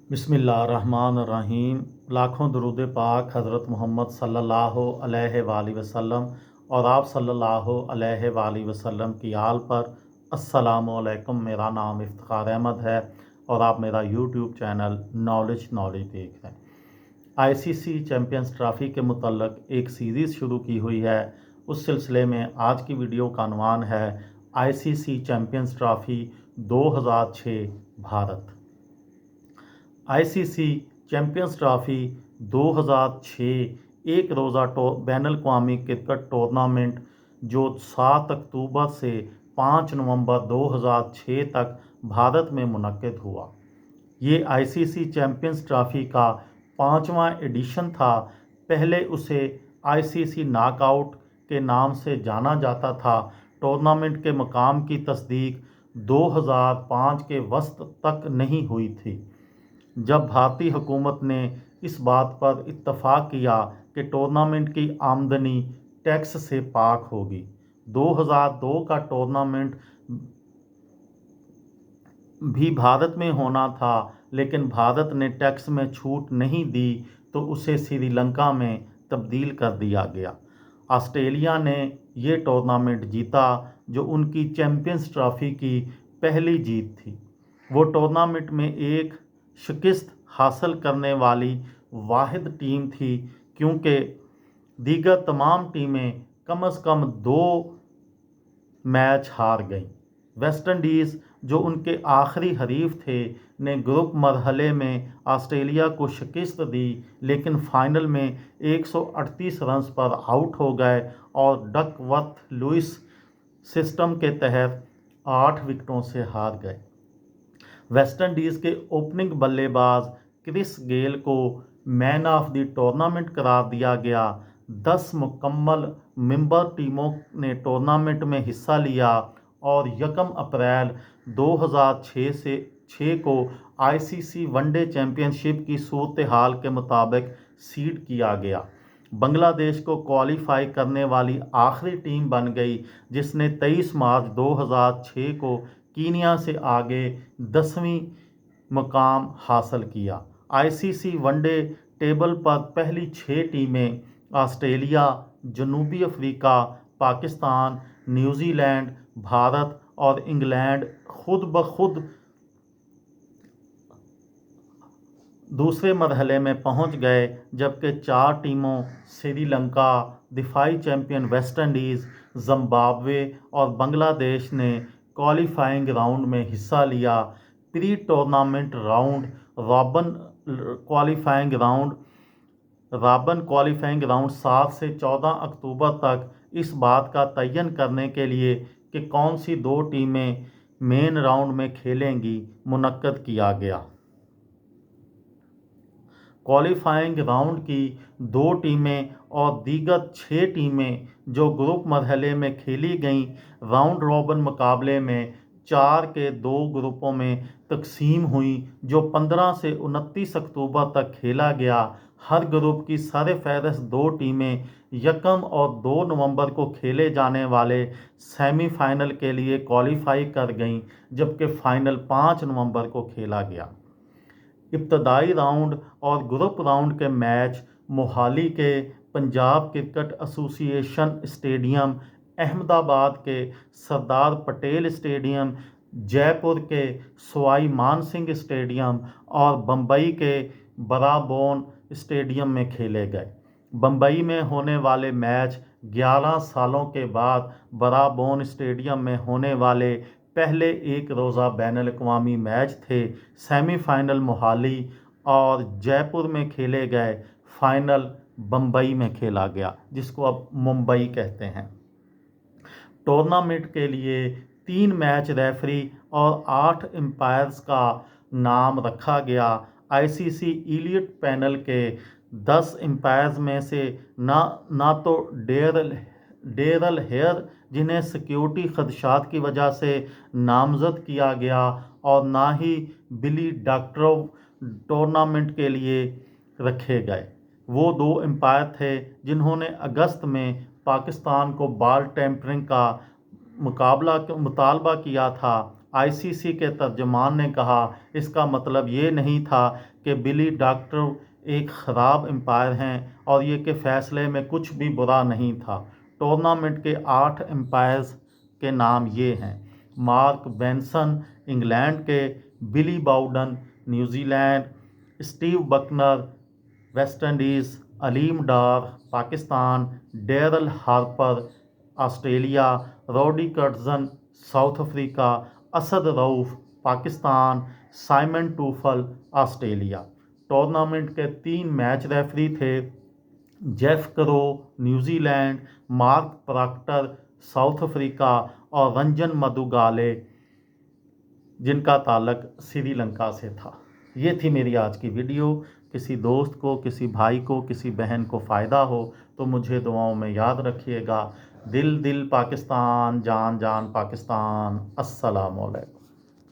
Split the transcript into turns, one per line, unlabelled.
बिस्मिल्लाहिर्रहमानिर्रहीम। लाखों दरूद पाक हज़रत मोहम्मद सल्लल्लाहु अलैहि वसल्लम और आप सल्लल्लाहु अलैहि वसल्लम की आल पर। अस्सलामु अलैकुम। मेरा नाम इफ्तिखार अहमद है और आप मेरा यूट्यूब चैनल नॉलेज देख रहे हैं। आईसीसी चैम्पियंस ट्रॉफ़ी के मुतल्लक एक सीरीज़ शुरू की हुई है। उस सिलसिले में आज की वीडियो का उन्वान है ICC champions trophy 2006 Bharat. ICC champions trophy 2006 एक रोज़ा बैनुल-अक़वामी क्रिकेट टूर्नामेंट जो 7 अक्टूबर से 5 नवंबर 2006 तक भारत में मुनक्किद हुआ। ये आईसीसी चैम्पियंस ट्रॉफ़ी का 5वां एडिशन था। पहले उसे आईसीसी नॉकआउट के नाम से जाना जाता था। टूर्नामेंट के मकाम की तस्दीक 2005 के वस्त तक नहीं हुई थी, जब भारतीय हुकूमत ने इस बात पर इत्तफाक किया कि टूर्नामेंट की आमदनी टैक्स से पाक होगी। 2002 का टूर्नामेंट भी भारत में होना था, लेकिन भारत ने टैक्स में छूट नहीं दी तो उसे श्रीलंका में तब्दील कर दिया गया। ऑस्ट्रेलिया ने ये टूर्नामेंट जीता, जो उनकी चैम्पियंस ट्रॉफ़ी की पहली जीत थी। वो टूर्नामेंट में एक शिकस्त हासिल करने वाली वाहिद टीम थी, क्योंकि दीगर तमाम टीमें कम से कम 2 मैच हार गईं। वेस्ट इंडीज़, जो उनके आखिरी हरीफ थे, ने ग्रुप मरहले में ऑस्ट्रेलिया को शिकस्त दी, लेकिन फाइनल में 138 रन्स पर आउट हो गए और डकवर्थ लुइस सिस्टम के तहत 8 विकेटों से हार गए। वेस्ट इंडीज़ के ओपनिंग बल्लेबाज क्रिस गेल को मैन ऑफ द टूर्नामेंट करार दिया गया। 10 मुकम्मल मेंबर टीमों ने टूर्नामेंट में हिस्सा लिया और 1 अप्रैल 2006 को आईसीसी वनडे चैम्पियनशिप की सूरत हाल के मुताबिक सीड किया गया। बांग्लादेश को क्वालिफाई करने वाली आखिरी टीम बन गई, जिसने 23 मार्च 2006 को कीनिया से आगे 10वीं मुकाम हासिल किया। आईसीसी वनडे टेबल पर पहली 6 टीमें ऑस्ट्रेलिया, जनूबी अफ्रीका, पाकिस्तान, न्यूजीलैंड, भारत और इंग्लैंड खुद ब खुद दूसरे मरहले में पहुंच गए, जबकि 4 टीमों श्रीलंका, दिफाई चैंपियन वेस्ट इंडीज़, जिम्बाब्वे और बांग्लादेश ने क्वालिफाइंग राउंड में हिस्सा लिया। Pre tournament round robin qualifying round 7 से 14 अक्टूबर तक इस बात का तयन करने के लिए कि कौन सी 2 टीमें मेन राउंड में खेलेंगी, मुनक्किद किया गया। क्वालिफाइंग राउंड की 2 टीमें और दीगर 6 टीमें जो ग्रुप मरहले में खेली गईं, राउंड रॉबिन मुकाबले में 4 के 2 ग्रुपों में तकसीम हुई, जो 15 से 29 अक्टूबर तक खेला गया। हर ग्रुप की सरफहरिस्त 2 टीमें 1 और 2 नवंबर को खेले जाने वाले सेमीफाइनल के लिए क्वालिफाई कर गईं, जबकि फाइनल 5 नवंबर को खेला गया। इब्तदाई राउंड और ग्रुप राउंड के मैच मोहाली के Punjab cricket association stadium, Ahmedabad के सरदार पटेल स्टेडियम, जयपुर के सवाई मान सिंह स्टेडियम और बम्बई के बराबोन स्टेडियम में खेले गए। बम्बई में होने वाले मैच 11 सालों के बाद बराबोन स्टेडियम में होने वाले पहले एक रोज़ा बैनुल-अक़वामी मैच थे। सेमीफाइनल मोहाली और जयपुर में खेले गए, फाइनल बम्बई में खेला गया, जिसको अब मुंबई कहते हैं। टूर्नामेंट के लिए 3 मैच रेफरी और 8 एम्पायर्स का नाम रखा गया। आईसीसी एलीट पैनल के 10 एम्पायर्स में से ना तो डेरल हेयर, जिन्हें सिक्योरिटी खदशात की वजह से नामजद किया गया, और ना ही बिली डॉक्टरोव टूर्नामेंट के लिए रखे गए। वो 2 एम्पायर थे जिन्होंने अगस्त में पाकिस्तान को बॉल टेम्परिंग का मुतालबा किया था। आईसीसी के तर्जमान ने कहा, इसका मतलब ये नहीं था कि बिली डॉक्टर एक ख़राब एम्पायर हैं और ये कि फ़ैसले में कुछ भी बुरा नहीं था। टूर्नामेंट के 8 एम्पायर्स के नाम ये हैं: मार्क बेंसन इंग्लैंड के, Billy Bowden New Zealand, Steve Bucknor West Indies, Aleem Dar Pakistan, Daryl Harper Australia, Rudi Koertzen South Africa, Asad Rauf Pakistan, Simon Taufel Australia. Tournament के 3 मैच रेफरी थे: Jeff Crowe New Zealand, Mark Procter South Africa और रंजन मदुगाले जिनका ताल्लुक श्रीलंका से था। ये थी मेरी आज की वीडियो। किसी दोस्त को, किसी भाई को, किसी बहन को फ़ायदा हो तो मुझे दुआओं में याद रखिएगा। दिल दिल पाकिस्तान, जान जान पाकिस्तान। अस्सलाम वालेकुम।